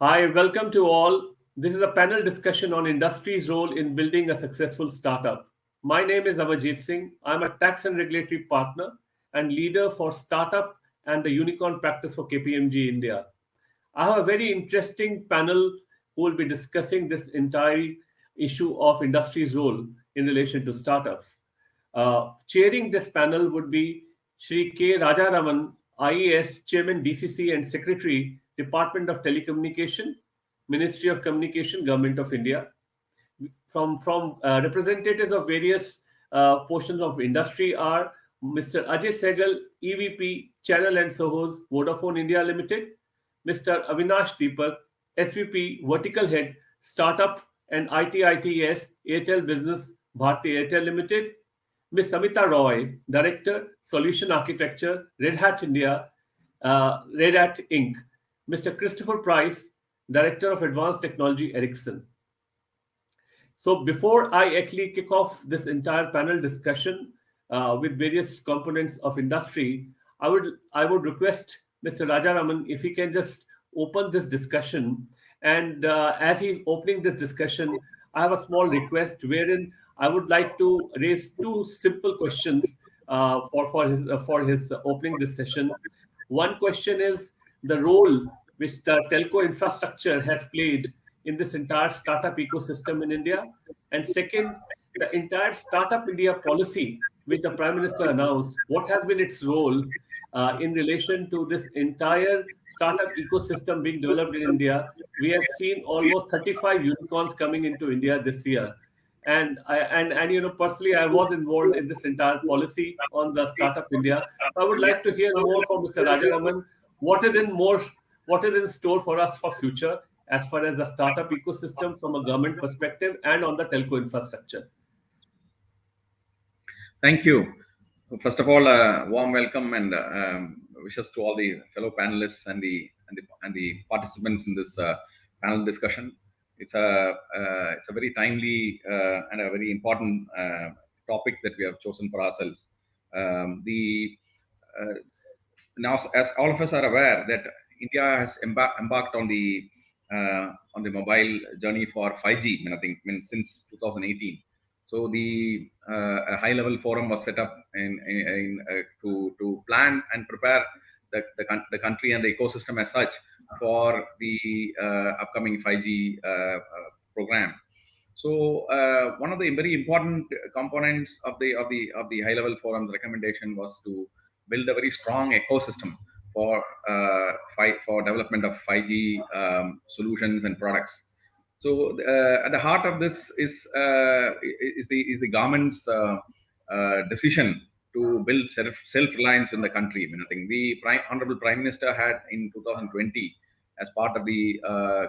Hi, welcome to all. This is a panel discussion on industry's role in building a successful startup. My name is Amarjeet Singh. I'm a tax and regulatory partner and leader for startup and the unicorn practice for KPMG India. I have a very interesting panel who will be discussing this entire issue of industry's role in relation to startups. Chairing this panel would be Shri Rajaraman, IES, Chairman DCC and Secretary, Department of Telecommunication, Ministry of Communication, Government of India. From representatives of various portions of industry are Mr. Ajay Sehgal, EVP, Channel and SOHOs, Vodafone India Limited, Mr. Avinash Deepak, SVP, Vertical Head, Startup and ITES, Airtel Business, Bharti Airtel Limited, Ms. Ameeta Roy, Director, Solution Architecture, Red Hat India, Red Hat Inc., Mr. Christopher Price, Director of Advanced Technology, Ericsson. So before I actually kick off this entire panel discussion with various components of industry, I would request Mr. Rajaraman if he can just open this discussion. And as he's opening this discussion, I have a small request wherein I would like to raise two simple questions for his opening this session. One question is the role which the telco infrastructure has played in this entire startup ecosystem in India. And second, the entire Startup India policy, which the Prime Minister announced, what has been its role in relation to this entire startup ecosystem being developed in India? We have seen almost 35 unicorns coming into India this year. And personally, I was involved in this entire policy on the Startup India. I would like to hear more from Mr. Rajaraman. What is in more? What is in store for us for future as far as the startup ecosystem from a government perspective and on the telco infrastructure? Thank you. First of all, warm welcome and wishes to all the fellow panelists and the participants in this panel discussion. It's a very timely and a very important topic that we have chosen for ourselves. The Now, as all of us are aware, that India has embarked on the mobile journey for 5G. Since 2018. So the high-level forum was set up to plan and prepare the country and the ecosystem as such for the upcoming 5G program. So one of the very important components of the high-level forum's recommendation was to build a very strong ecosystem for development of 5G solutions and products. So at the heart of this is the government's decision to build self-reliance in the country. I think the Honorable Prime Minister had in 2020, as part of the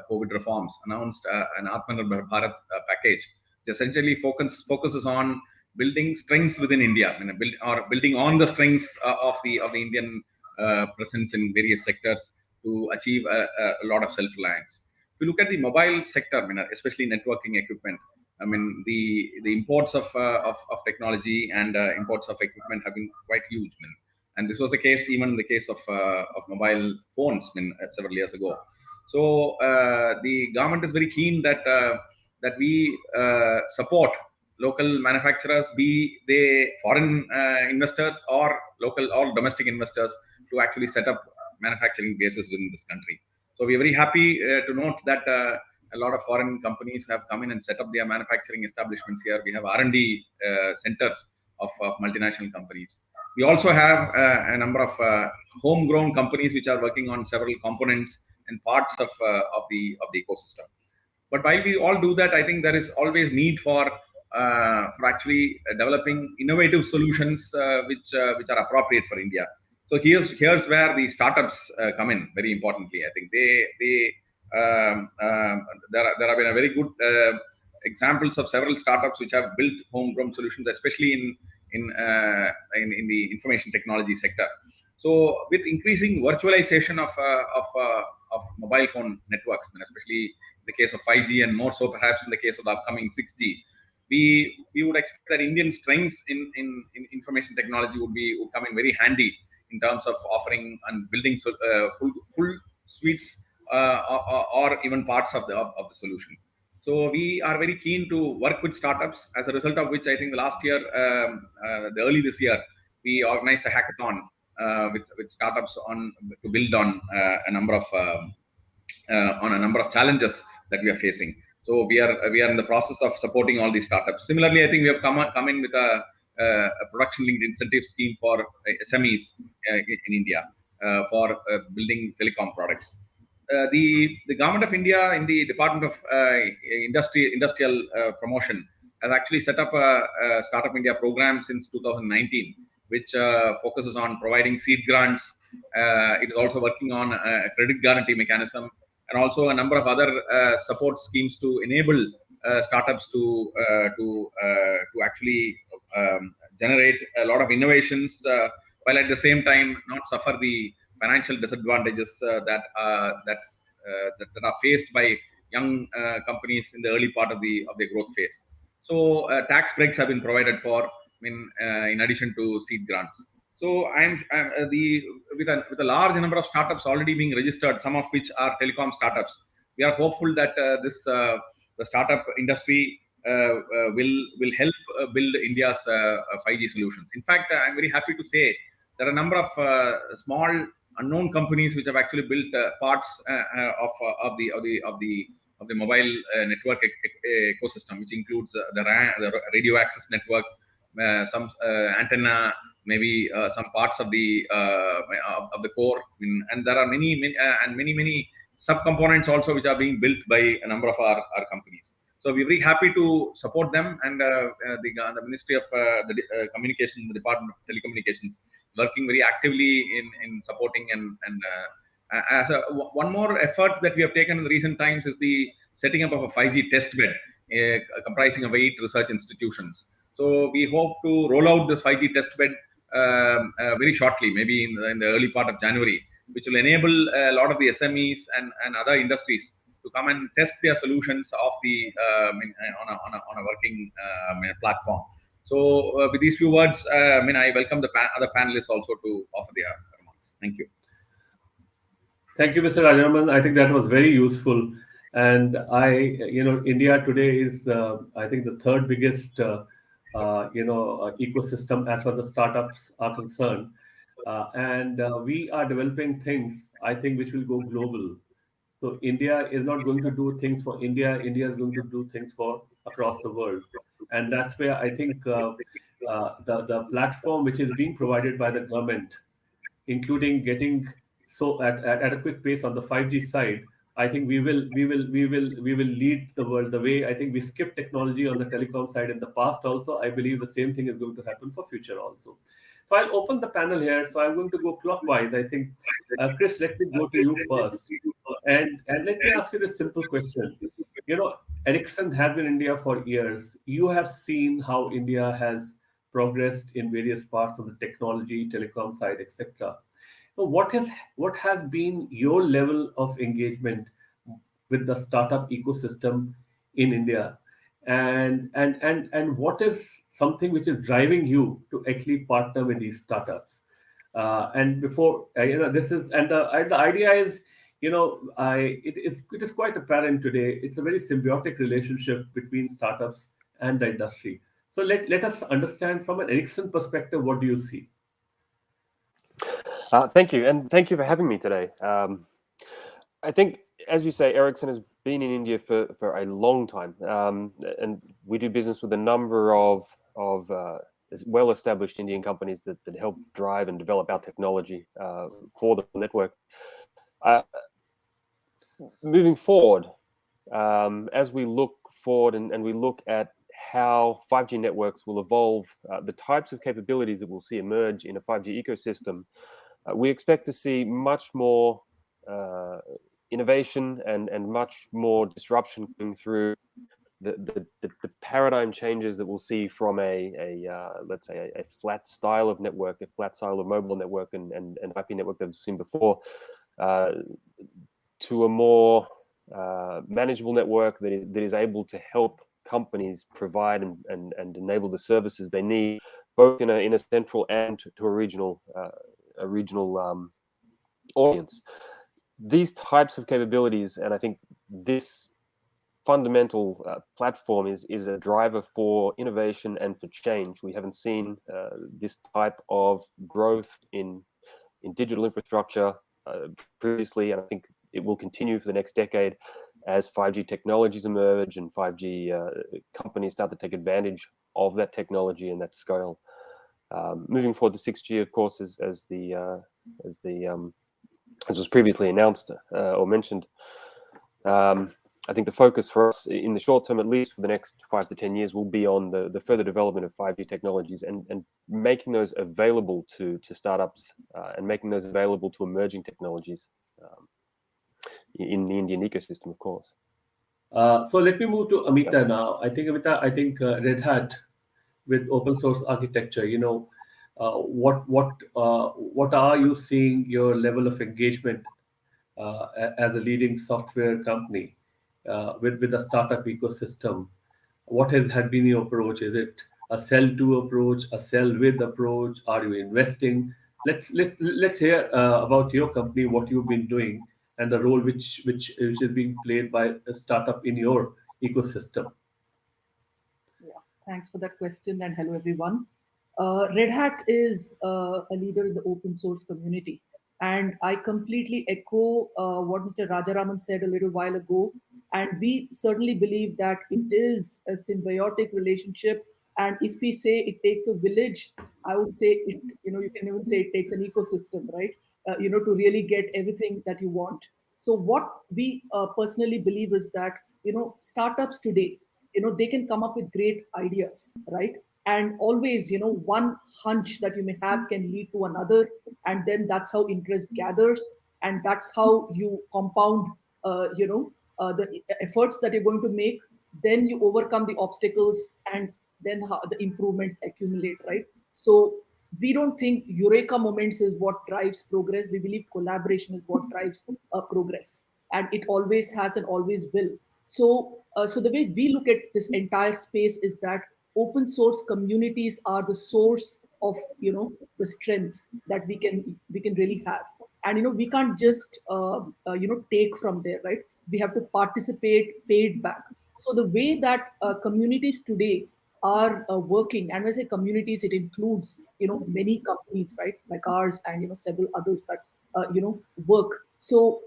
COVID reforms, announced an Atmanirbhar Bharat package. It essentially focuses on building strengths within India, building on the strengths of the Indian presence in various sectors to achieve a lot of self-reliance. If you look at the mobile sector, especially networking equipment, the imports of technology and imports of equipment have been quite huge. And this was the case even in the case of mobile phones several years ago. So the government is very keen that we support local manufacturers, be they foreign investors or local or domestic investors, to actually set up manufacturing bases within this country. So we are very happy to note that a lot of foreign companies have come in and set up their manufacturing establishments here. We have R&D centers of multinational companies. We also have a number of homegrown companies which are working on several components and parts of the ecosystem. But while we all do that, I think there is always need for actually developing innovative solutions which are appropriate for India. So here's where the startups come in very importantly. I think there have been a very good examples of several startups which have built homegrown solutions, especially in the information technology sector. So with increasing virtualization of mobile phone networks, and especially in the case of 5G and more so perhaps in the case of the upcoming 6G, we would expect that Indian strengths in information technology would come in very handy in terms of offering and building full suites or even parts of the solution. So we are very keen to work with startups. As a result of which, I think the last year, early this year, we organized a hackathon with startups to build on a number of challenges that we are facing. So we are in the process of supporting all these startups. Similarly, I think we have come in with a production linked incentive scheme for SMEs in India for building telecom products. The government of India in the Department of Industrial Promotion has actually set up a Startup India program since 2019, which focuses on providing seed grants. It is also working on a credit guarantee mechanism and also a number of other support schemes to enable startups to actually generate a lot of innovations, while at the same time not suffer the financial disadvantages that are faced by young companies in the early part of the growth phase. So tax breaks have been provided for in addition to seed grants. So with a large number of startups already being registered, some of which are telecom startups, we are hopeful that the startup industry will help build India's 5G solutions. In fact, I'm very happy to say there are a number of small unknown companies which have actually built parts of the mobile network ecosystem, which includes the radio access network, some antenna, maybe some parts of the core, and there are many subcomponents also which are being built by a number of our companies. So we're very happy to support them, and the Ministry of Communication, the Department of Telecommunications, working very actively in supporting and as one more effort that we have taken in the recent times is the setting up of a 5G test bed comprising of 8 research institutions. So we hope to roll out this 5G test bed very shortly, maybe in the early part of January, which will enable a lot of the SMEs and other industries to come and test their solutions on a working platform. So with these few words, I welcome the other panelists also to offer their remarks. Thank you. Thank you, Mr. Rajaraman. I think that was very useful. And India today is, I think, the third biggest, ecosystem as far as the startups are concerned. And we are developing things, I think, which will go global. So India is not going to do things for India. India is going to do things for across the world. And that's where I think the platform which is being provided by the government, including getting at a quick pace on the 5G side, I think we will lead the world. The way I think we skipped technology on the telecom side in the past also, I believe the same thing is going to happen for future also. So I'll open the panel here. So I'm going to go clockwise. I think, Chris, let me go to you first. And let me ask you this simple question. Ericsson has been in India for years. You have seen how India has progressed in various parts of the technology, telecom side, etc. So what has been your level of engagement with the startup ecosystem in India, and what is something which is driving you to actually partner with these startups? And before this is and the idea is, it is quite apparent today. It's a very symbiotic relationship between startups and the industry. So let us understand from an Ericsson perspective, what do you see? Thank you, and thank you for having me today. I think, as you say, Ericsson has been in India for a long time, and we do business with a number of well-established Indian companies that help drive and develop our technology for the network. Moving forward, as we look forward and we look at how 5G networks will evolve, the types of capabilities that we'll see emerge in a 5G ecosystem, we expect to see much more innovation and much more disruption coming through the paradigm changes that we'll see from let's say a flat style of network, a flat style of mobile network and IP network that we've seen before, to a more manageable network that is able to help companies provide and enable the services they need, both in a central and to a regional audience. these types of capabilities, and I think this fundamental platform is a driver for innovation and for change. We haven't seen this type of growth in digital infrastructure previously, and I think it will continue for the next decade as 5G technologies emerge and 5G companies start to take advantage of that technology and that scale. Moving forward to 6G, of course, as was previously announced or mentioned. I think the focus for us in the short term, at least for the next 5 to 10 years, will be on the further development of 5G technologies and making those available to startups and making those available to emerging technologies in the Indian ecosystem, of course. So let me move to Ameeta now. I think Ameeta, Red Hat with open source architecture, what are you seeing your level of engagement as a leading software company with a startup ecosystem? What had been your approach? Is it a sell to approach, a sell with approach? Are you investing? Let's hear about your company, what you've been doing, and the role which is being played by a startup in your ecosystem. Yeah, thanks for that question, and hello everyone. Red Hat is a leader in the open source community, and I completely echo what Mr. Rajaraman said a little while ago. And we certainly believe that it is a symbiotic relationship. And if we say it takes a village, I would say it. You can even say it takes an ecosystem, right? To really get everything that you want. So what we personally believe is that startups today, they can come up with great ideas, right? And always, one hunch that you may have can lead to another, and then that's how interest gathers, and that's how you compound the efforts that you're going to make. Then you overcome the obstacles, and then how the improvements accumulate, right? So we don't think eureka moments is what drives progress. We believe collaboration is what drives progress, and it always has and always will. So the way we look at this entire space is that open source communities are the source of the strength that we can really have. And we can't just take from there, right? We have to participate, pay it back. So the way that communities today are working, and when I say communities, it includes many companies, right, like ours, and several others that work. So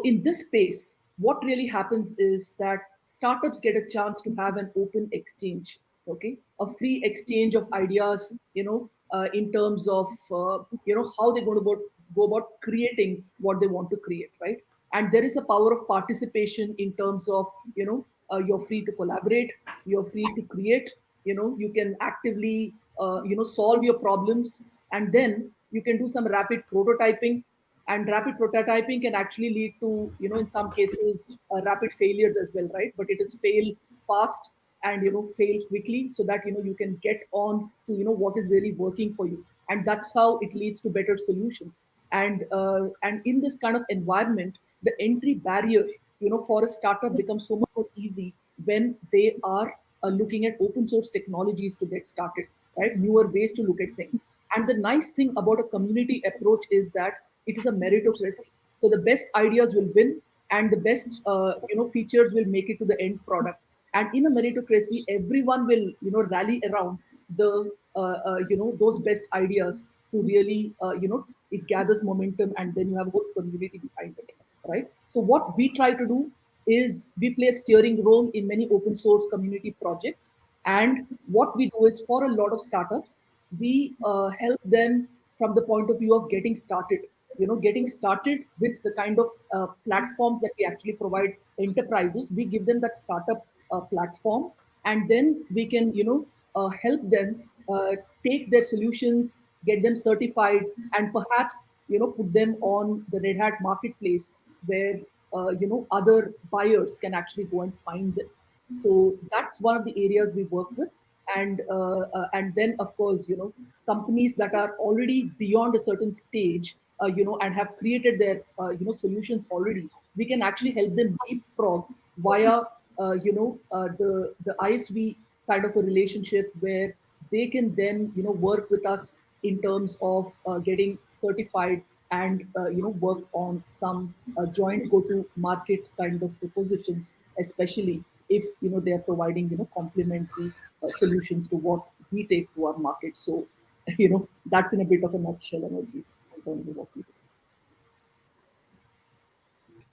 in this space, what really happens is that startups get a chance to have an open exchange, okay, a free exchange of ideas, in terms of how they're going to go about creating what they want to create, right? And there is a power of participation in terms of you're free to collaborate, you're free to create, you can actively solve your problems, and then you can do some rapid prototyping. And rapid prototyping can actually lead to in some cases rapid failures as well, right? But it is fail fast and fail quickly, so that you can get on to what is really working for you, and that's how it leads to better solutions. And in this kind of environment, the entry barrier for a startup becomes so much more easy when they are looking at open source technologies to get started, right? Newer ways to look at things. And the nice thing about a community approach is that it is a meritocracy. So the best ideas will win, and the best features will make it to the end product. And in a meritocracy, everyone will rally around the those best ideas to really it gathers momentum, and then you have a whole community behind it, right? So what we try to do is we play a steering role in many open source community projects. And what we do is, for a lot of startups, we help them from the point of view of getting started, getting started with the kind of platforms that we actually provide enterprises. We give them that startup platform, and then we can help them take their solutions, get them certified, and perhaps put them on the Red Hat marketplace, where other buyers can actually go and find them. So that's one of the areas we work with. And then, of course, companies that are already beyond a certain stage, and have created their solutions already, we can actually help them leapfrog via the ISV kind of a relationship, where they can then work with us in terms of getting certified and work on some joint go-to-market kind of propositions, especially if they are providing complementary solutions to what we take to our market. So that's in a bit of a nutshell, Amarjeet, in terms of what we do.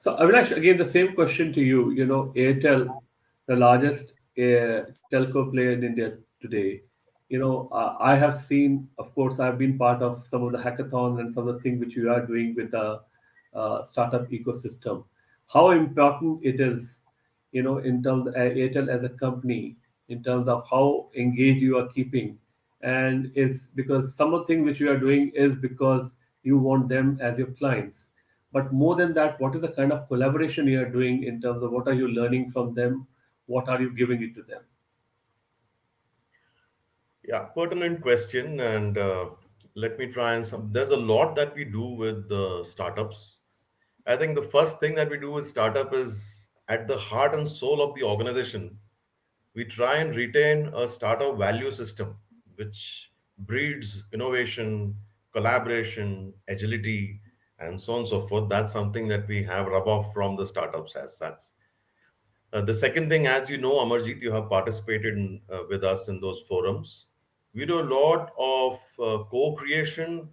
So, Avinash, again, the same question to you. Airtel, the largest telco player in India today. I have seen, of course, I've been part of some of the hackathons and some of the things which you are doing with the startup ecosystem. How important it is, in terms of Airtel as a company, in terms of how engaged you are keeping, and is because some of the things which you are doing is because you want them as your clients, but more than that, what is the kind of collaboration you are doing in terms of what are you learning from them? What are you giving it to them? Yeah, pertinent question, and let me try and some. There's a lot that we do with the startups. I think the first thing that we do with startup is at the heart and soul of the organization. We try and retain a startup value system which breeds innovation, collaboration, agility, and so on and so forth. That's something that we have rub off from the startups as such. The second thing, as you know, Amarjeet, you have participated with us in those forums. We do a lot of co-creation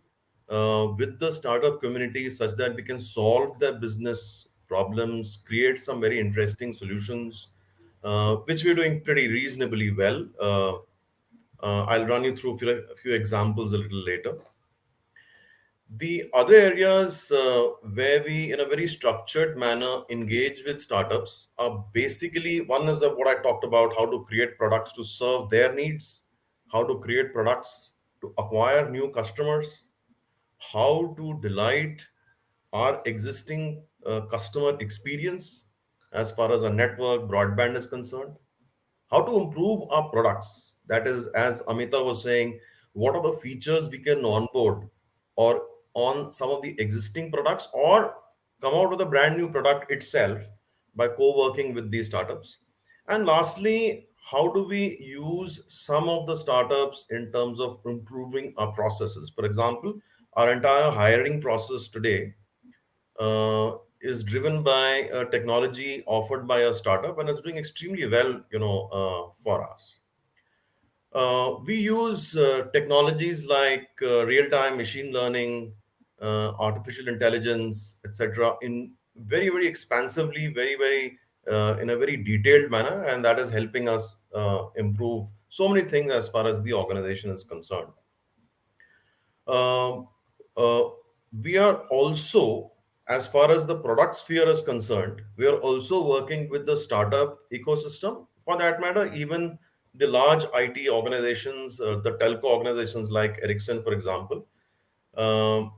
with the startup community such that we can solve their business problems, create some very interesting solutions, which we're doing pretty reasonably well. I'll run you through a few examples a little later. The other areas where we, in a very structured manner, engage with startups are basically one is what I talked about, how to create products to serve their needs, how to create products to acquire new customers, how to delight our existing customer experience as far as our network broadband is concerned, how to improve our products. That is, as Ameeta was saying, what are the features we can onboard or on some of the existing products or come out with a brand new product itself by co-working with these startups. And lastly, how do we use some of the startups in terms of improving our processes? For example, our entire hiring process today is driven by a technology offered by a startup, and it's doing extremely well, for us. We use technologies like real-time machine learning, artificial intelligence, etc., in very, very expansively, very, very in a very detailed manner, and that is helping us improve so many things as far as the organization is concerned. Um, uh, we are also, as far as the product sphere is concerned, we are also working with the startup ecosystem. For that matter, even the large IT organizations, the telco organizations like Ericsson, for example, um,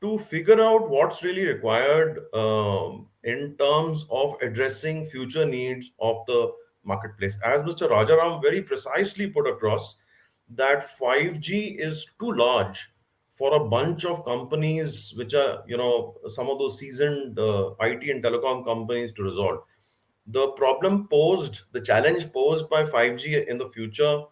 to figure out what's really required in terms of addressing future needs of the marketplace. As Mr. Rajaram very precisely put across, that 5G is too large for a bunch of companies, which are, some of those seasoned IT and telecom companies to resolve. The problem posed, the challenge posed by 5G in the future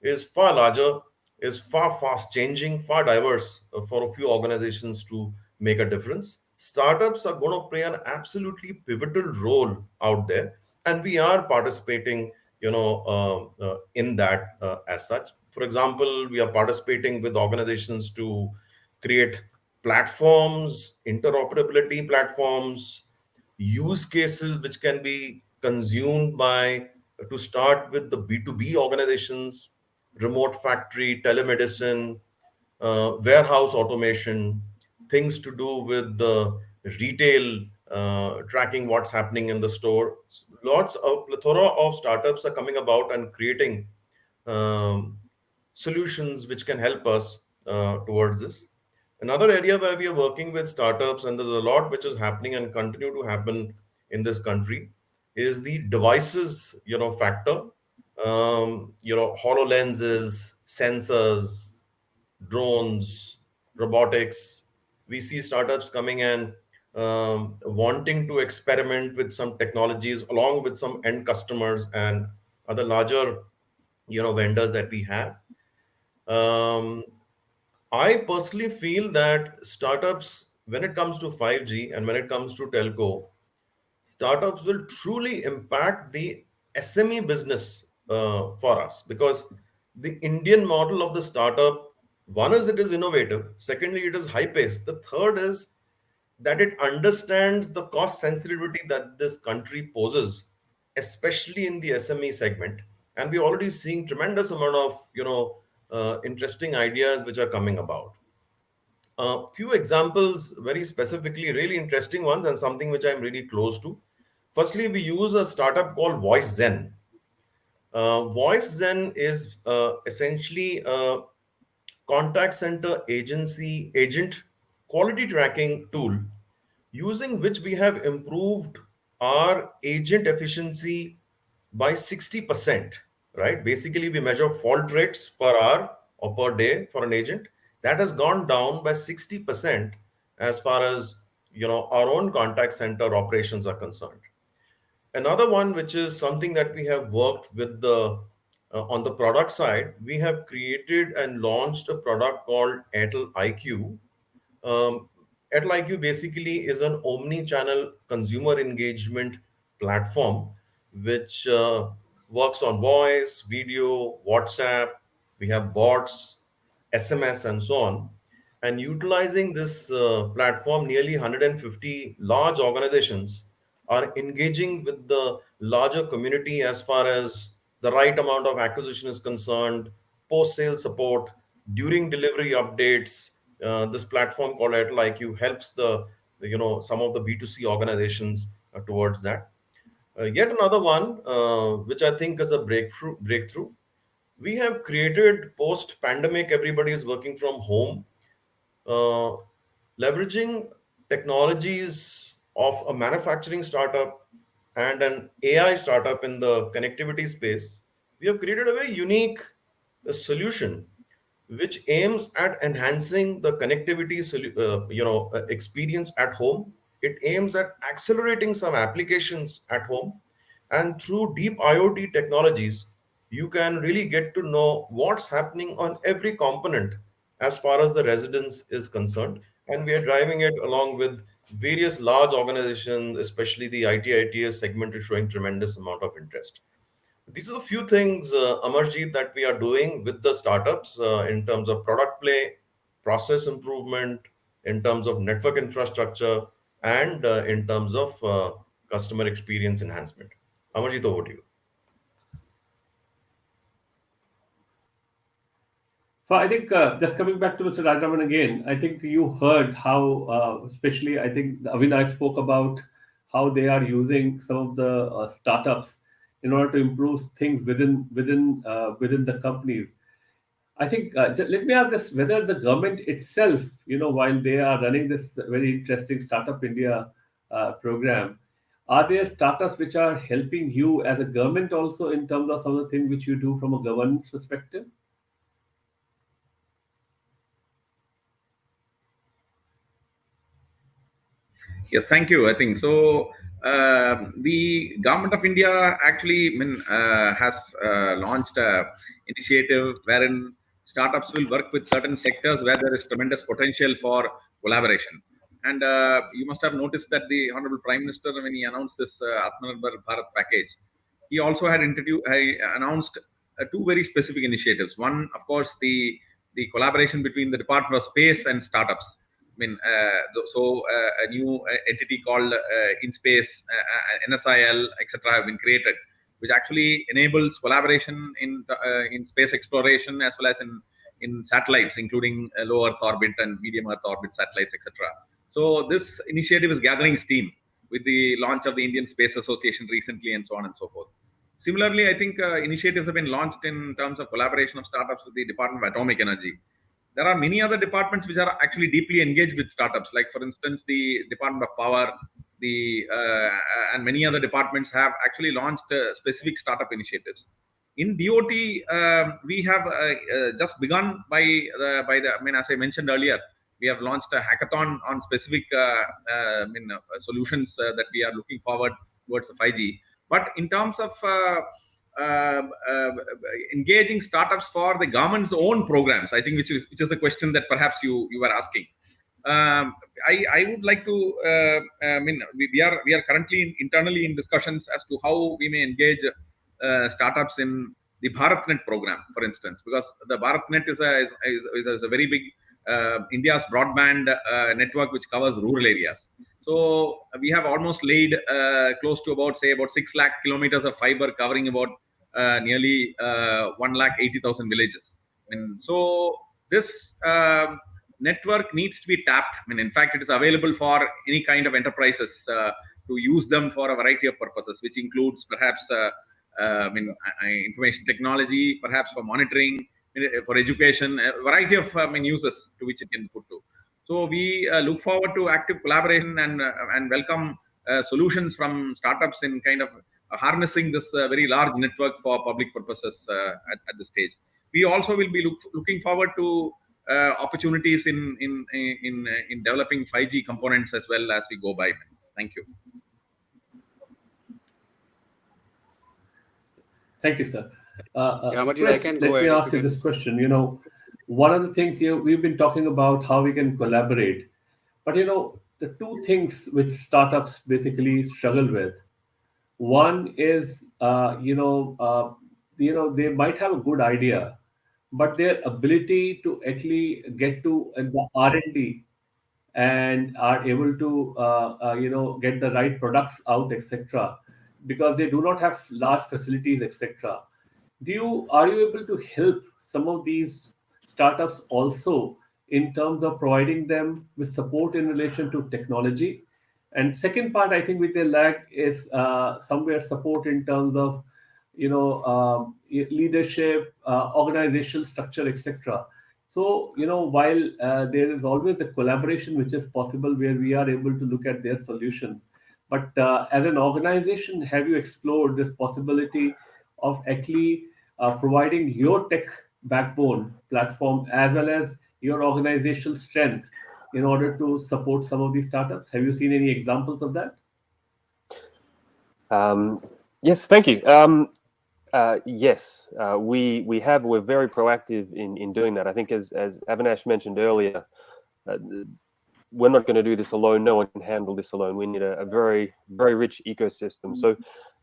is far larger, is far fast changing, far diverse for a few organizations to make a difference. Startups are going to play an absolutely pivotal role out there, and we are participating, in that as such. For example, we are participating with organizations to create platforms, interoperability platforms, use cases which can be consumed by, to start with, the B2B organizations, remote factory, telemedicine, warehouse automation, things to do with the retail, tracking what's happening in the store. Lots of plethora of startups are coming about and creating um, solutions which can help us towards this. Another area where we are working with startups, and there's a lot which is happening and continue to happen in this country, is the devices, factor. HoloLenses, sensors, drones, robotics. We see startups coming and wanting to experiment with some technologies along with some end customers and other larger, vendors that we have. Um, I personally feel that startups when it comes to 5G and when it comes to telco, startups will truly impact the SME business for us, because the Indian model of the startup, one is it is innovative, secondly, it is high paced, the third is that it understands the cost sensitivity that this country poses, especially in the SME segment. And we're already seeing tremendous amount of interesting ideas which are coming about. A few examples, very specifically, really interesting ones, and something which I'm really close to. Firstly, we use a startup called Voice Zen. Voice Zen is essentially a contact center agent quality tracking tool, using which we have improved our agent efficiency by 60%, right? Basically, we measure fault rates per hour or per day for an agent. That has gone down by 60% as far as our own contact center operations are concerned. Another one, which is something that we have worked with the on the product side, we have created and launched a product called Airtel IQ. um, Airtel IQ basically is an omni-channel consumer engagement platform which works on voice, video, WhatsApp. We have bots, SMS, and so on. And utilizing this platform, nearly 150 large organizations are engaging with the larger community as far as the right amount of acquisition is concerned, post-sale support, during delivery updates. This platform called Airtel IQ helps some of the B2C organizations towards that. Yet another one, which I think is a breakthrough. We have created post-pandemic, everybody is working from home, uh, leveraging technologies of a manufacturing startup and an AI startup in the connectivity space. We have created a very unique solution which aims at enhancing the connectivity experience at home. It aims at accelerating some applications at home, and through deep IoT technologies, you can really get to know what's happening on every component as far as the residence is concerned. And we are driving it along with various large organizations, especially the ITES segment is showing tremendous amount of interest. These are the few things, Amarjeet, that we are doing with the startups in terms of product play, process improvement, in terms of network infrastructure, and in terms of customer experience enhancement. Amarjeet, over to you. So I think just coming back to Mr. Rajaraman again, I think you heard how, especially I think Avinash spoke about how they are using some of the startups in order to improve things within the companies. I think let me ask this: whether the government itself, while they are running this very interesting Startup India program, are there startups which are helping you as a government also in terms of some of the things which you do from a governance perspective? Yes, thank you. I think so. The government of India actually has launched an initiative wherein startups will work with certain sectors where there is tremendous potential for collaboration. And you must have noticed that the Honorable Prime Minister, when he announced this Atmanirbhar Bharat package, he also had announced two very specific initiatives. One, of course, the collaboration between the Department of Space and startups. A new entity called InSpace, NSIL, etc., have been created, which actually enables collaboration in space exploration as well as in satellites, including low Earth orbit and medium Earth orbit satellites, etc. So this initiative is gathering steam with the launch of the Indian Space Association recently, and so on and so forth. Similarly, I think initiatives have been launched in terms of collaboration of startups with the Department of Atomic Energy. There are many other departments which are actually deeply engaged with startups, like for instance the Department of Power, and many other departments have actually launched specific startup initiatives. In DOT, we have just begun as I mentioned earlier, we have launched a hackathon on specific solutions that we are looking forward towards the 5G. But in terms of engaging startups for the government's own programs, I think which is the question that perhaps you were asking. I would like to, I mean, we are currently internally in discussions as to how we may engage startups in the BharatNet program, for instance, because the BharatNet is a very big India's broadband network which covers rural areas. So we have almost laid close to about 6 lakh kilometers of fiber covering about nearly 1,80,000 villages. I mean, so this network needs to be tapped. I mean, in fact, it is available for any kind of enterprises to use them for a variety of purposes, which includes perhaps information technology, perhaps for monitoring, for education, a variety of uses to which it can put to. So we look forward to active collaboration and welcome solutions from startups in kind of harnessing this very large network for public purposes at this stage. We also will be looking forward to opportunities in developing 5G components as well as we go by. Thank you. Thank you, sir. Amarjeet, Chris, I can let go me ahead ask you this question. One of the things we've been talking about how we can collaborate, but the two things which startups basically struggle with. One is, they might have a good idea, but their ability to actually get to the R&D and are able to, get the right products out, etc., because they do not have large facilities, etc. Are you able to help some of these startups also in terms of providing them with support in relation to technology? And second part, I think, with their lack is somewhere support in terms of leadership, organizational structure, etc. So while there is always a collaboration which is possible where we are able to look at their solutions, but as an organization, have you explored this possibility of actually providing your tech backbone platform as well as your organizational strength in order to support some of these startups? Have you seen any examples of that? Yes, thank you. Yes, we're very proactive in doing that. I think as Avinash mentioned earlier, we're not going to do this alone. No one can handle this alone. We need a very, very rich ecosystem. So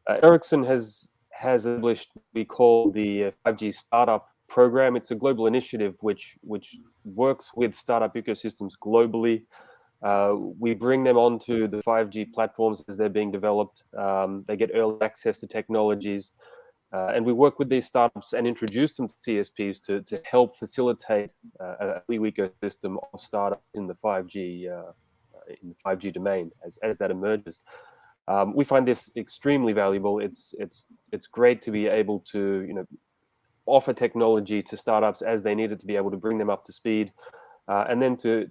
Ericsson has established what we call the 5G startup program. It's a global initiative which works with startup ecosystems globally. We bring them onto the 5G platforms as they're being developed. They get early access to technologies. And we work with these startups and introduce them to CSPs to help facilitate a new ecosystem of startups in the 5G domain as that emerges. We find this extremely valuable. It's great to be able to offer technology to startups as they need it to be able to bring them up to speed, and then to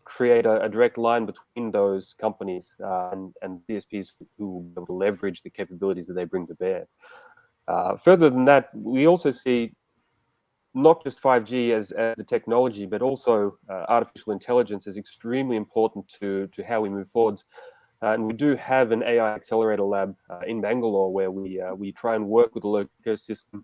create a direct line between those companies and CSPs who will be able to leverage the capabilities that they bring to bear. Further than that, we also see not just 5G as the technology, but also artificial intelligence is extremely important to how we move forwards. And we do have an AI accelerator lab in Bangalore where we try and work with the local ecosystem.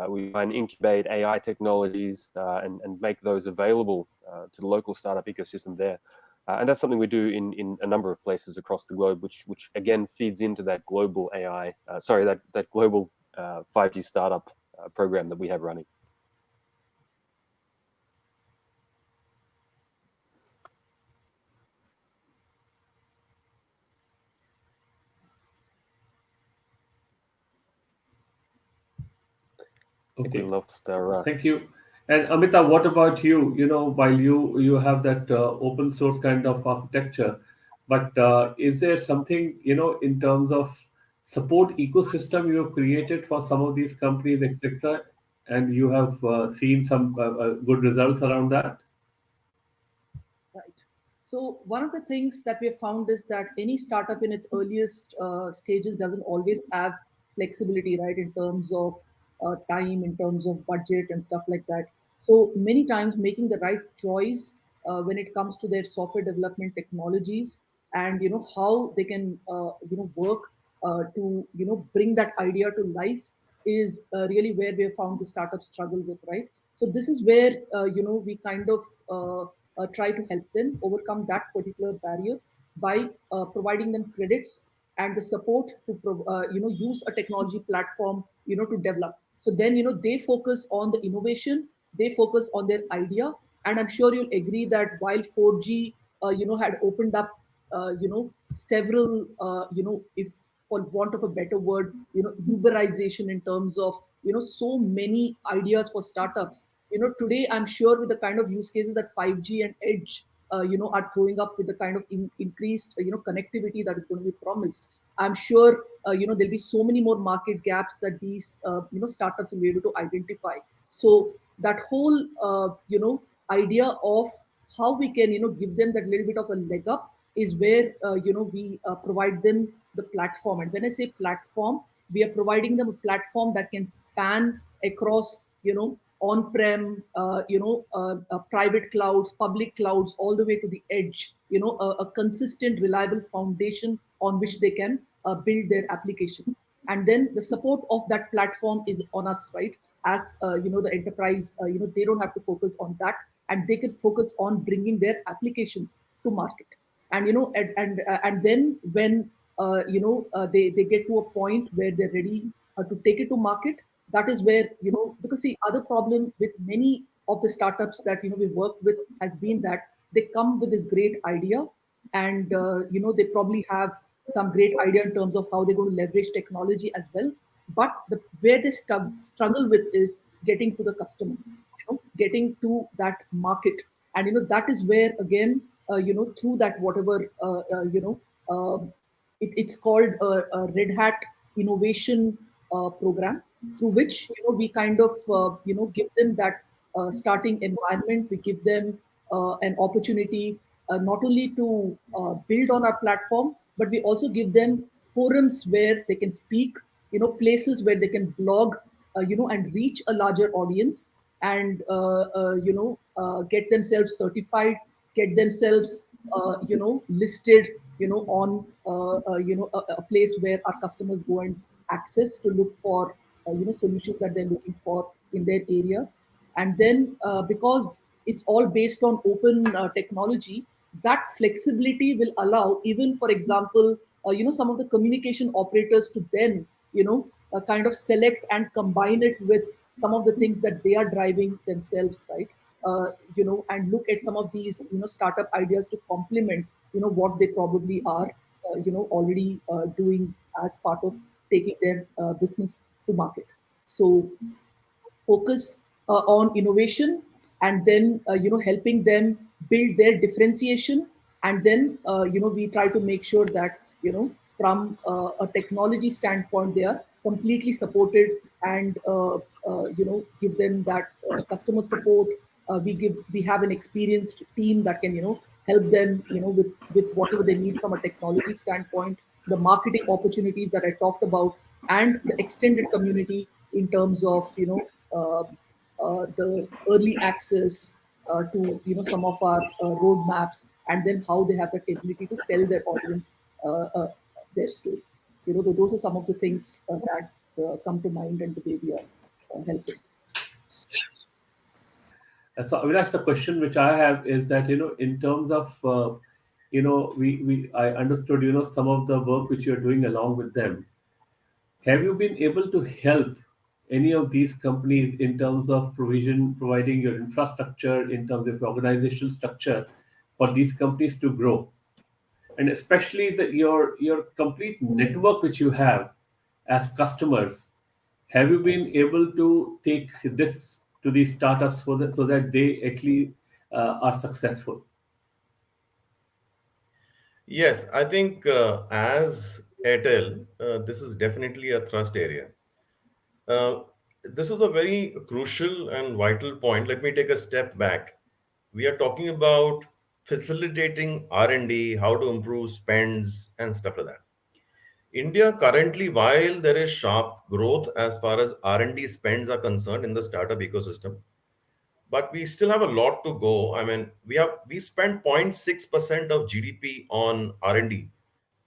We try and incubate AI technologies and make those available to the local startup ecosystem there. And that's something we do in a number of places across the globe, which again feeds into that global that global 5G startup program that we have running. Okay. We lost our, Thank you. And Ameeta, what about you? While you have that open source kind of architecture, but is there something in terms of support ecosystem you have created for some of these companies, etc., and you have seen some good results around that? Right. So one of the things that we have found is that any startup in its earliest stages doesn't always have flexibility, right, in terms of time, in terms of budget and stuff like that. So many times making the right choice when it comes to their software development technologies and how they can work to bring that idea to life is really where we have found the startup struggle with, right? So this is where we kind of try to help them overcome that particular barrier by providing them credits and the support to use a technology platform to develop. So then they focus on the innovation, they focus on their idea, and I'm sure you'll agree that while 4G had opened up several if for want of a better word, uberization in terms of so many ideas for startups. Today I'm sure with the kind of use cases that 5G and edge are throwing up, with the kind of increased connectivity that is going to be promised, I'm sure there'll be so many more market gaps that these startups will be able to identify. So that whole idea of how we can give them that little bit of a leg up is where we provide them the platform. And when I say platform, we are providing them a platform that can span across on-prem, private clouds, public clouds, all the way to the edge. A consistent, reliable foundation on which they can build their applications. And then the support of that platform is on us, right? As the enterprise, they don't have to focus on that, and they can focus on bringing their applications to market. And and then when they get to a point where they're ready to take it to market, that is where because the other problem with many of the startups that we work with has been that they come with this great idea, and they probably have some great idea in terms of how they're going to leverage technology as well. But where they struggle with is getting to the customer, getting to that market. And that is where again through that whatever it's called a Red Hat innovation program, through which we kind of give them that starting environment. We give them an opportunity not only to build on our platform, but we also give them forums where they can speak, places where they can blog, and reach a larger audience, and get themselves certified, get themselves listed on a place where our customers go and access to look for solutions that they're looking for in their areas. And then because it's all based on open technology, that flexibility will allow, even for example some of the communication operators to then kind of select and combine it with some of the things that they are driving themselves, right? And look at some of these startup ideas to complement what they probably are already doing as part of taking their business to market. So focus on innovation, and then helping them build their differentiation. And then we try to make sure that from a technology standpoint, they are completely supported, and give them that customer support. We have an experienced team that can help them with whatever they need from a technology standpoint, the marketing opportunities that I talked about, and the extended community in terms of the early access to some of our roadmaps, and then how they have the ability to tell their audience their story. Those are some of the things that come to mind, and the way we are helping. So Avinash, the question which I have is that in terms of we I understood some of the work which you're doing along with them. Have you been able to help any of these companies in terms of providing your infrastructure, in terms of organizational structure for these companies to grow? And especially your complete network which you have as customers, have you been able to take this to these startups so that they actually are successful? Yes, I think as Airtel, this is definitely a thrust area. Uh, this is a very crucial and vital point. Let me take a step back. We are talking about facilitating R&D, how to improve spends and stuff like that. India currently, while there is sharp growth as far as R&D spends are concerned in the startup ecosystem, but we still have a lot to go. I mean, we spend 0.6% of GDP on R&D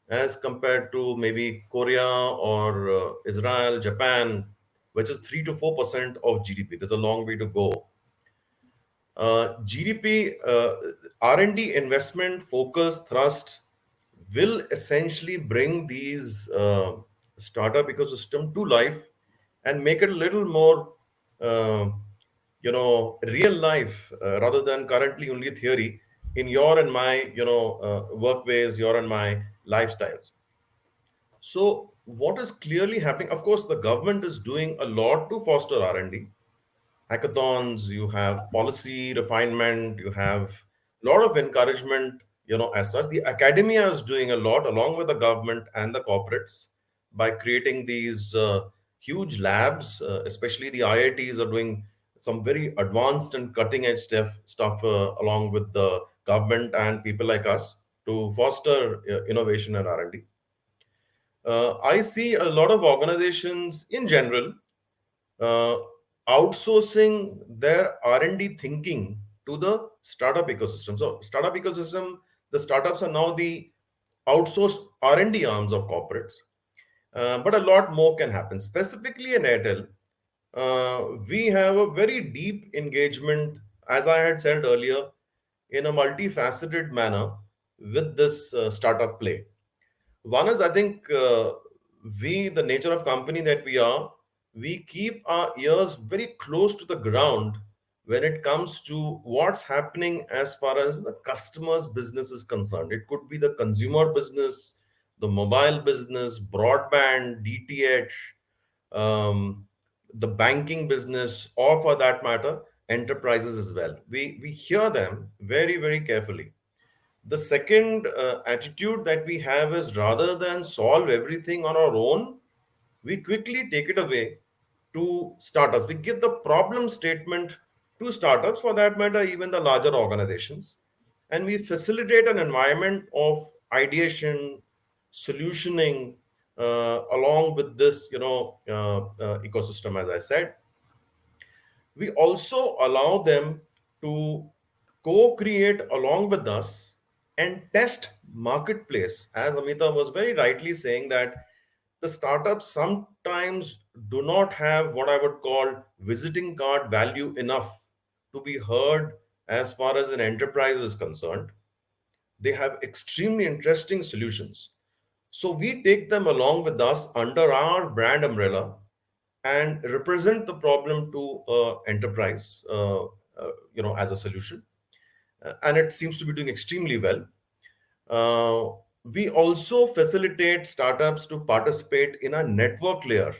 as compared to maybe Korea or Israel, Japan, which is 3 to 4% of GDP. There's a long way to go. GDP, R&D investment focus thrust will essentially bring these startup ecosystem to life and make it a little more, uh, real life rather than currently only theory in your and my, workways, your and my lifestyles. So what is clearly happening? Of course, the government is doing a lot to foster R&D, hackathons, you have policy refinement, you have a lot of encouragement, as such. The academia is doing a lot along with the government and the corporates by creating these huge labs, especially the IITs are doing some very advanced and cutting edge stuff along with the government and people like us to foster innovation and R&D. I see a lot of organizations in general uh, outsourcing their R&D thinking to the startup ecosystem. So startup ecosystem, the startups are now the outsourced R&D arms of corporates. But a lot more can happen. Specifically in Airtel, we have a very deep engagement, as I had said earlier, in a multifaceted manner with this startup play. One is, I think, the nature of company that we are, we keep our ears very close to the ground when it comes to what's happening as far as the customer's business is concerned. It could be the consumer business, the mobile business, broadband, DTH, um, the banking business, or for that matter, enterprises as well. We hear them very, very carefully. The second attitude that we have is rather than solve everything on our own, we quickly take it away to startups. We give the problem statement to startups, for that matter, even the larger organizations. And we facilitate an environment of ideation, solutioning, along with this, ecosystem, as I said. We also allow them to co-create along with us and test marketplace, as Amita was very rightly saying that the startups sometimes do not have what I would call visiting card value enough to be heard as far as an enterprise is concerned. They have extremely interesting solutions, so we take them along with us under our brand umbrella and represent the problem to enterprise, as a solution. And it seems to be doing extremely well. We also facilitate startups to participate in a network layer,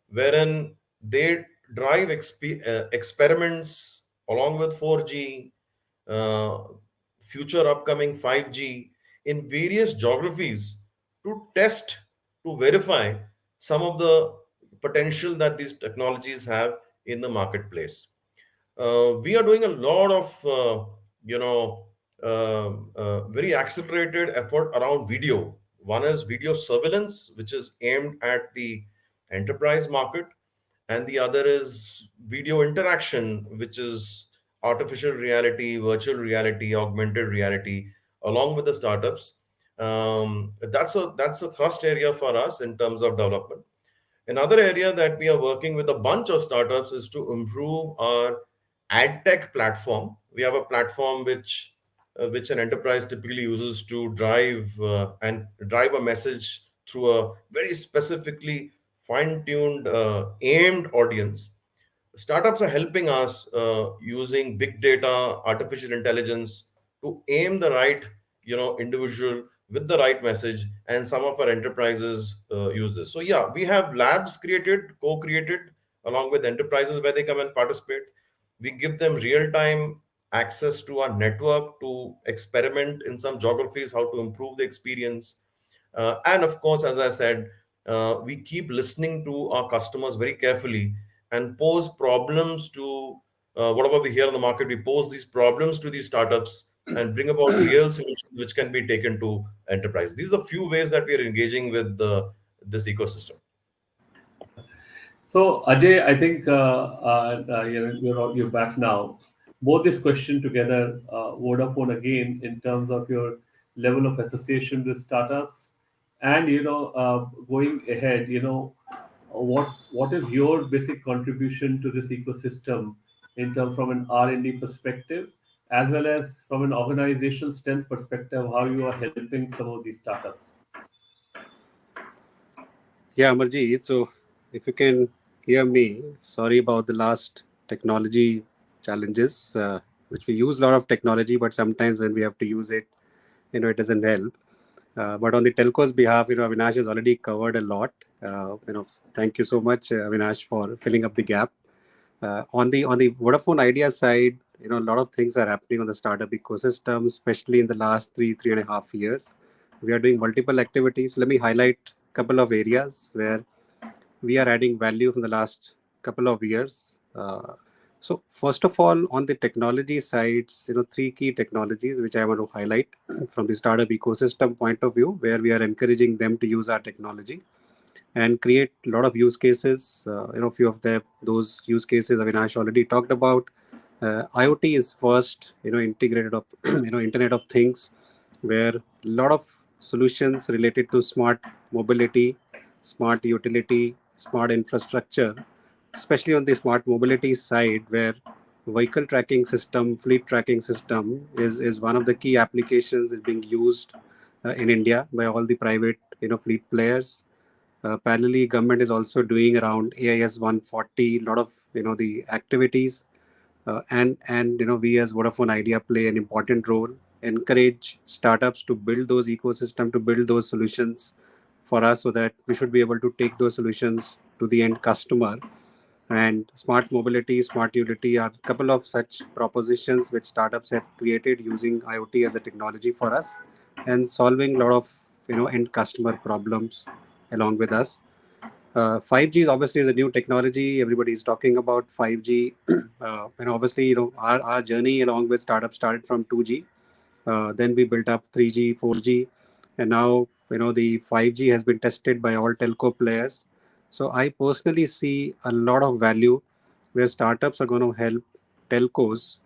wherein they drive experiments along with 4G, uh, future upcoming 5G in various geographies to test, to verify some of the potential that these technologies have in the marketplace. We are doing a lot of, very accelerated effort around video. One is video surveillance, which is aimed at the enterprise market, and the other is video interaction, which is artificial reality, virtual reality, augmented reality, along with the startups. That's a thrust area for us in terms of development. Another area that we are working with a bunch of startups is to improve our ad tech platform. We have a platform which an enterprise typically uses to drive a message through a very specifically fine-tuned, aimed audience. Startups are helping us using big data, artificial intelligence to aim the right, individual with the right message. And some of our enterprises use this. So yeah, we have labs created, co-created along with enterprises where they come and participate. We give them real-time access to our network to experiment in some geographies how to improve the experience. And of course, as I said, we keep listening to our customers very carefully and pose problems to whatever we hear in the market. We pose these problems to these startups and bring about real solutions which can be taken to enterprise. These are few ways that we are engaging with this ecosystem. So Ajay, I think you're back now. Both this question together, Vodafone again, in terms of your level of association with startups, and going ahead, what is your basic contribution to this ecosystem in terms from an R&D perspective, as well as from an organizational strength perspective, how you are helping some of these startups. Yeah, Amarjeet. So, if you can hear me, sorry about the last technology challenges, which we use a lot of technology, but sometimes when we have to use it, it doesn't help. But on the telco's behalf, Avinash has already covered a lot. Thank you so much, Avinash, for filling up the gap. On the Vodafone Idea side, a lot of things are happening on the startup ecosystem, especially in the last 3.5 years. We are doing multiple activities. Let me highlight a couple of areas where we are adding value from the last couple of years. So first of all, on the technology sides, three key technologies which I want to highlight from the startup ecosystem point of view, where we are encouraging them to use our technology and create a lot of use cases. Few of those use cases Avinash already talked about. IoT is first, integrated of, Internet of Things, where a lot of solutions related to smart mobility, smart utility, smart infrastructure, especially on the smart mobility side, where vehicle tracking system, fleet tracking system is one of the key applications is being used in India by all the private, fleet players. Parallelly, government is also doing around AIS 140, a lot of the activities, and we as Vodafone Idea play an important role. Encourage startups to build those ecosystem, to build those solutions for us, so that we should be able to take those solutions to the end customer. And smart mobility, smart utility are a couple of such propositions which startups have created using IoT as a technology for us, and solving a lot of end customer problems along with us. 5G is obviously a new technology. Everybody is talking about 5G. And obviously, our journey along with startup started from 2G. Then we built up 3G, 4G, and now the 5G has been tested by all telco players. So I personally see a lot of value where startups are going to help telcos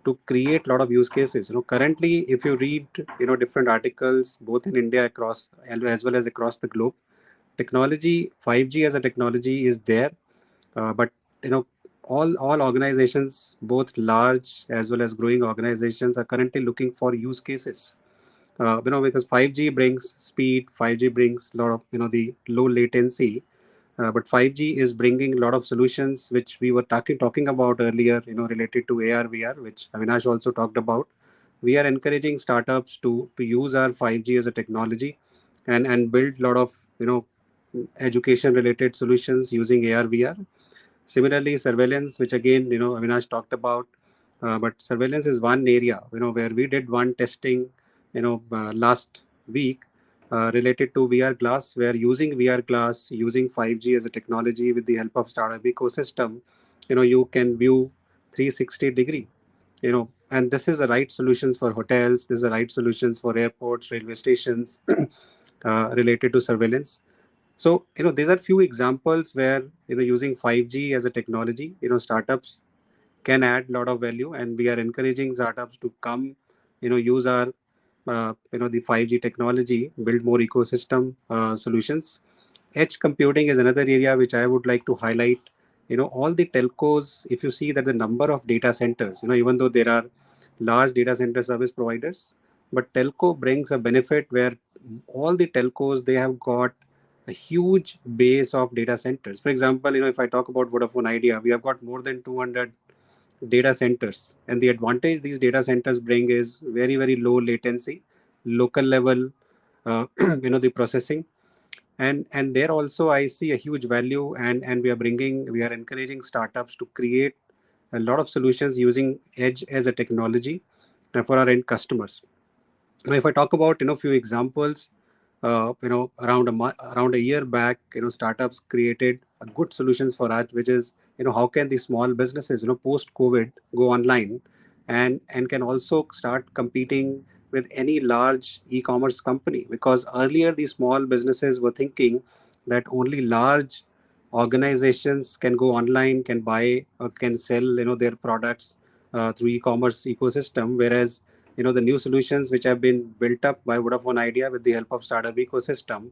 to create a lot of use cases. Currently, if you read different articles both in India across as well as across the globe, technology 5G as a technology is there, but you know all organizations, both large as well as growing organizations, are currently looking for use cases. Because 5G brings speed, 5G brings a lot of the low latency, but 5G is bringing a lot of solutions which we were talking about earlier, related to AR VR, which Avinash also talked about. We are encouraging startups to use our 5G as a technology, and build a lot of education related solutions using AR VR. Similarly, surveillance, which again Avinash talked about, but surveillance is one area where we did one testing last week, related to VR glass, where using VR glass, using 5G as a technology with the help of startup ecosystem, you can view 360-degree, and this is the right solutions for hotels, this is the right solutions for airports, railway stations, related to surveillance. So these are few examples where using 5G as a technology, startups can add a lot of value, and we are encouraging startups to come use our the 5G technology, build more ecosystem solutions. Edge computing is another area which I would like to highlight. All the telcos, if you see that the number of data centers, even though there are large data center service providers, but telco brings a benefit where all the telcos, they have got a huge base of data centers. For example, if I talk about Vodafone Idea, we have got more than 200 data centers, and the advantage these data centers bring is very, very low latency, local level the processing, and there also I see a huge value, and we are encouraging startups to create a lot of solutions using edge as a technology for our end customers. Now, if I talk about few examples, around a year back, startups created a good solutions for us, which is how can the small businesses post COVID go online, and can also start competing with any large e-commerce company, because earlier the small businesses were thinking that only large organizations can go online, can buy or can sell their products through e-commerce ecosystem, whereas the new solutions which have been built up by Vodafone Idea with the help of startup ecosystem,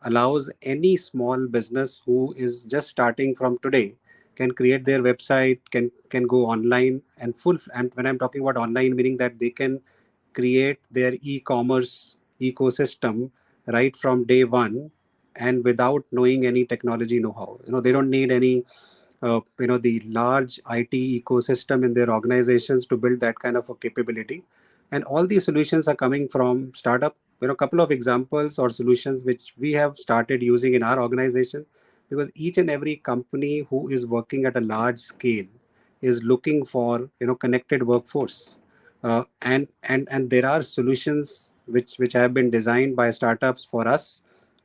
allows any small business who is just starting from today can create their website, can go online and full. And when I'm talking about online, meaning that they can create their e-commerce ecosystem right from day one, and without knowing any technology know-how. They don't need any the large IT ecosystem in their organizations to build that kind of a capability. And all these solutions are coming from startup. A couple of examples or solutions which we have started using in our organization, because each and every company who is working at a large scale is looking for connected workforce. And there are solutions which have been designed by startups for us.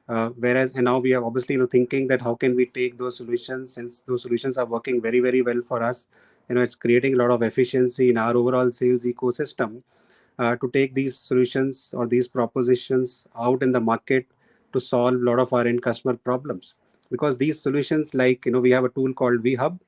And now we are obviously thinking that how can we take those solutions, since those solutions are working very, very well for us. It's creating a lot of efficiency in our overall sales ecosystem, to take these solutions or these propositions out in the market to solve a lot of our end customer problems. Because these solutions, like we have a tool called VHub,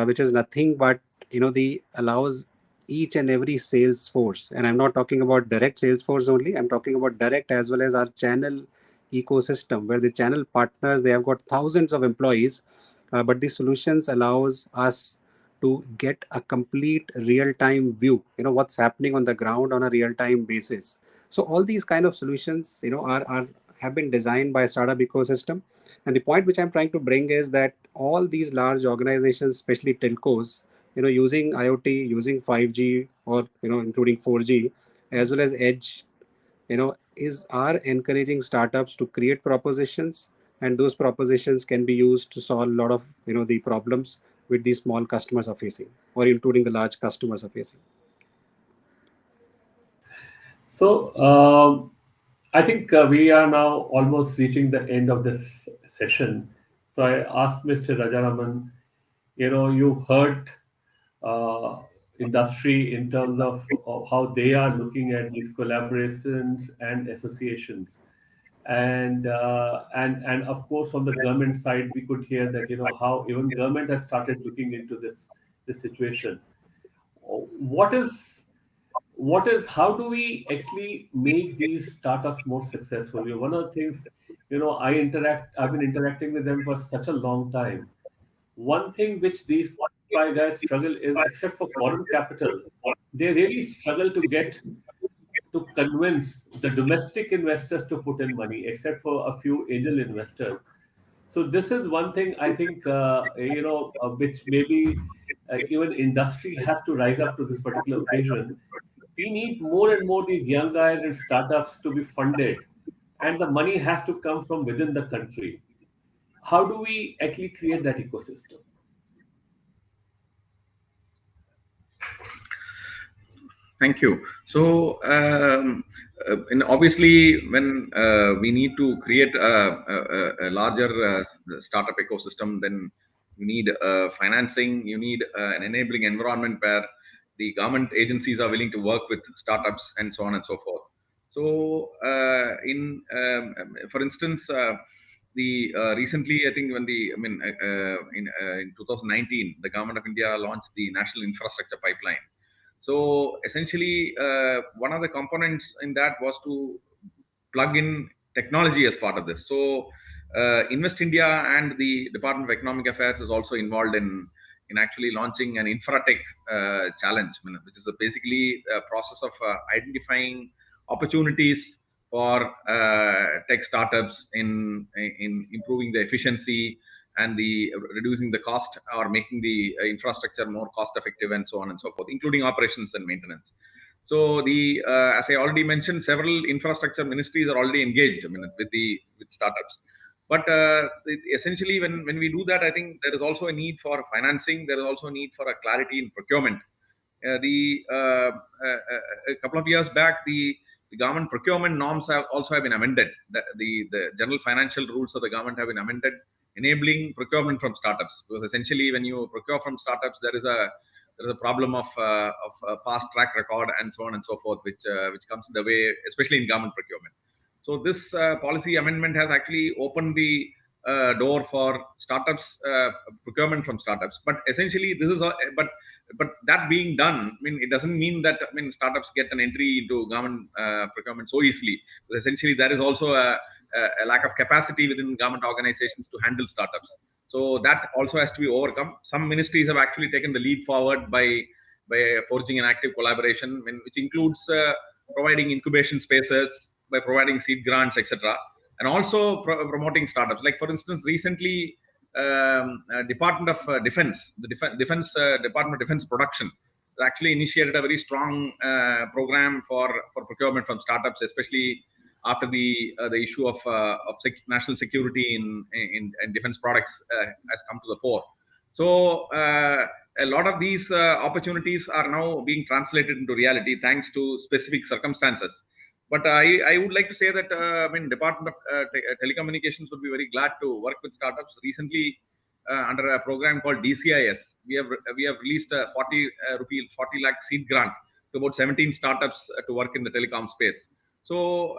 which is nothing but the allows each and every sales force, and I'm not talking about direct sales force only, I'm talking about direct as well as our channel ecosystem, where the channel partners, they have got thousands of employees, but the solutions allows us to get a complete real-time view, what's happening on the ground on a real-time basis. So all these kind of solutions are have been designed by startup ecosystem. And the point which I'm trying to bring is that all these large organizations, especially telcos, using IoT, using 5G, or including 4G, as well as edge, are encouraging startups to create propositions, and those propositions can be used to solve a lot of the problems with these small customers are facing, or including the large customers are facing. So I think we are now almost reaching the end of this session. So I asked Mr. Rajaraman, you heard industry in terms of how they are looking at these collaborations and associations. And of course, on the government side, we could hear that how even government has started looking into this situation. What is how do we actually make these startups more successful? One of the things, I've been interacting with them for such a long time. One thing which these five guys struggle is, except for foreign capital, they really struggle to convince the domestic investors to put in money, except for a few angel investors. So this is one thing I think, which maybe even industry has to rise up to this particular occasion. We need more and more these young guys and startups to be funded, and the money has to come from within the country. How do we actually create that ecosystem? Thank you. So, and obviously, when we need to create a larger startup ecosystem, then you need financing, you need an enabling environment where the government agencies are willing to work with startups, and so on and so forth. So, for instance, the recently, I think in 2019, the government of India launched the National Infrastructure Pipeline. So essentially, one of the components in that was to plug in technology as part of this. So Invest India and the Department of Economic Affairs is also involved in actually launching an infratech challenge, which is basically a process of identifying opportunities for tech startups in improving the efficiency and the reducing the cost, or making the infrastructure more cost effective, and so on and so forth, including operations and maintenance. So as I already mentioned, several infrastructure ministries are already engaged with startups. But essentially, when we do that, I think there is also a need for financing. There is also a need for a clarity in procurement. A couple of years back, the government procurement norms have been amended. The general financial rules of the government have been amended, enabling procurement from startups. Because essentially, when you procure from startups, there is a problem of past track record, and so on and so forth, which comes in the way, especially in government procurement. So this policy amendment has actually opened the door for startups, procurement from startups. But essentially, this is but that being done, it doesn't mean that startups get an entry into government procurement so easily. Because essentially, there is also a lack of capacity within government organizations to handle startups. So that also has to be overcome. Some ministries have actually taken the lead forward by forging an active collaboration, which includes providing incubation spaces, by providing seed grants, etc., and also promoting startups. Like for instance, recently, Department of Defense, the Defense Department of Defense Production, actually initiated a very strong program for procurement from startups, especially after the issue of national security in defense products has come to the fore. So a lot of these opportunities are now being translated into reality thanks to specific circumstances. But I would like to say that Department of Telecommunications would be very glad to work with startups. Recently, under a program called DCIS, we have released a 40 lakh seed grant to about 17 startups to work in the telecom space. So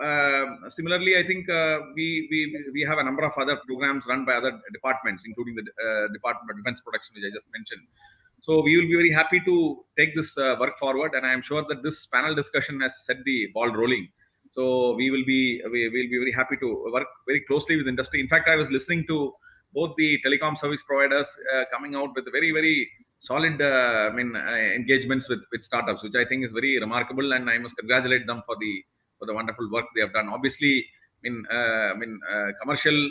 similarly, I think we have a number of other programs run by other departments, including the Department of Defense Production, which I just mentioned. So we will be very happy to take this work forward, and I am sure that this panel discussion has set the ball rolling. So we will be very happy to work very closely with industry. In fact, I was listening to both the telecom service providers coming out with very solid engagements with startups, which I think is very remarkable, and I must congratulate them for the wonderful work they have done. Obviously, commercial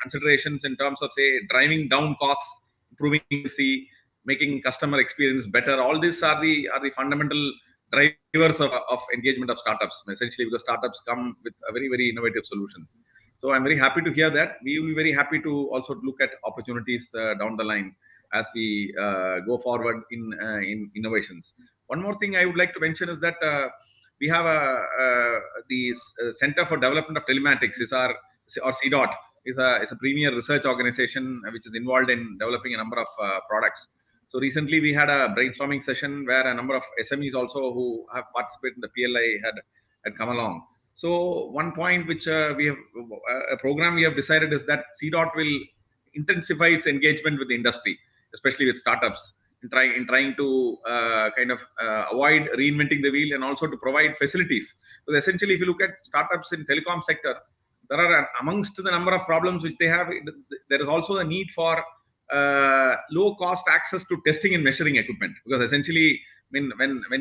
considerations in terms of, say, driving down costs, improving efficiency, making customer experience better. All these are the fundamental drivers of engagement of startups, essentially, because startups come with a very innovative solutions. So I'm very happy to hear that. We will be very happy to also look at opportunities down the line as we go forward in innovations. One more thing I would like to mention is that we have the Center for Development of Telematics or CDOT is a premier research organization which is involved in developing a number of products. So recently we had a brainstorming session where a number of SMEs also who have participated in the PLI had come along. So one point which we have a program we have decided is that CDOT will intensify its engagement with the industry, especially with startups, in trying to avoid reinventing the wheel and also to provide facilities. Because essentially, if you look at startups in telecom sector, there are amongst the number of problems which they have, there is also a need for low cost access to testing and measuring equipment. Because essentially, when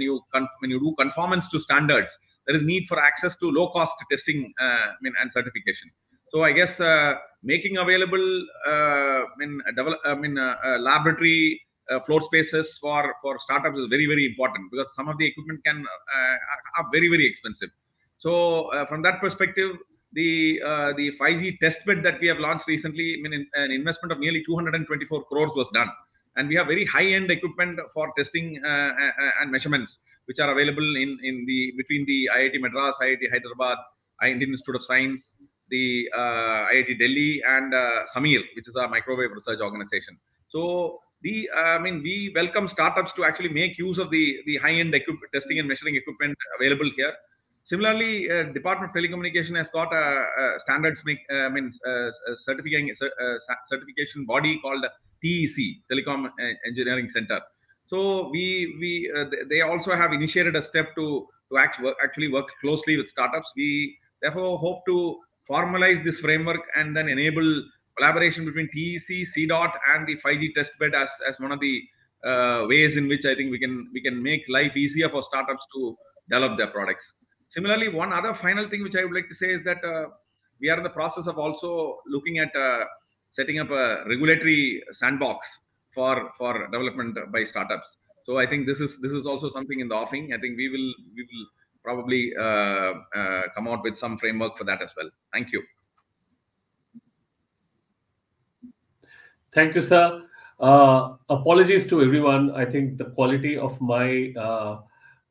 you do conformance to standards, there is need for access to low cost testing and certification. So I guess making available laboratory floor spaces for startups is very important, because some of the equipment are very expensive. So from that perspective, the 5G test bed that we have launched recently, an investment of nearly 224 crores was done, and we have very high-end equipment for testing and measurements, which are available between the IIT Madras, IIT Hyderabad, Indian Institute of Science, the IIT Delhi, and Samir, which is a microwave research organization. So we welcome startups to actually make use of the high-end testing and measuring equipment available here. Similarly, Department of Telecommunications has got a standards certification body called TEC, Telecom Engineering Center. So they also have initiated a step to actually work closely with startups. We therefore hope to formalize this framework and then enable collaboration between TEC, CDOT, and the 5G test bed as one of the ways in which I think we can make life easier for startups to develop their products. Similarly, one other final thing which I would like to say is that we are in the process of also looking at setting up a regulatory sandbox for development by startups. So I think this is also something in the offing. I think we will probably come out with some framework for that as well. Thank you. Thank you, sir. Apologies to everyone. I think the quality of my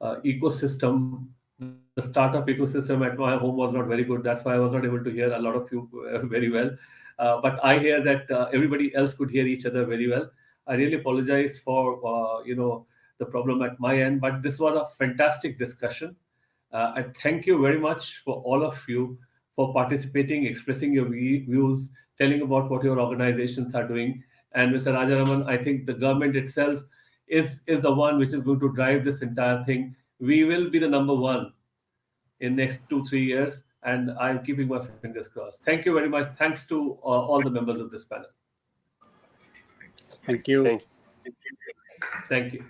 ecosystem, the startup ecosystem at my home was not very good. That's why I was not able to hear a lot of you very well. But I hear that everybody else could hear each other very well. I really apologize for the problem at my end, but this was a fantastic discussion. I thank you very much for all of you for participating, expressing your views, telling about what your organizations are doing. And Mr. Rajaraman, I think the government itself is the one which is going to drive this entire thing. We will be the number one in next 2-3 years, and I'm keeping my fingers crossed. Thank you very much. Thanks to all the members of this panel. Thank you. Thank you. Thank you.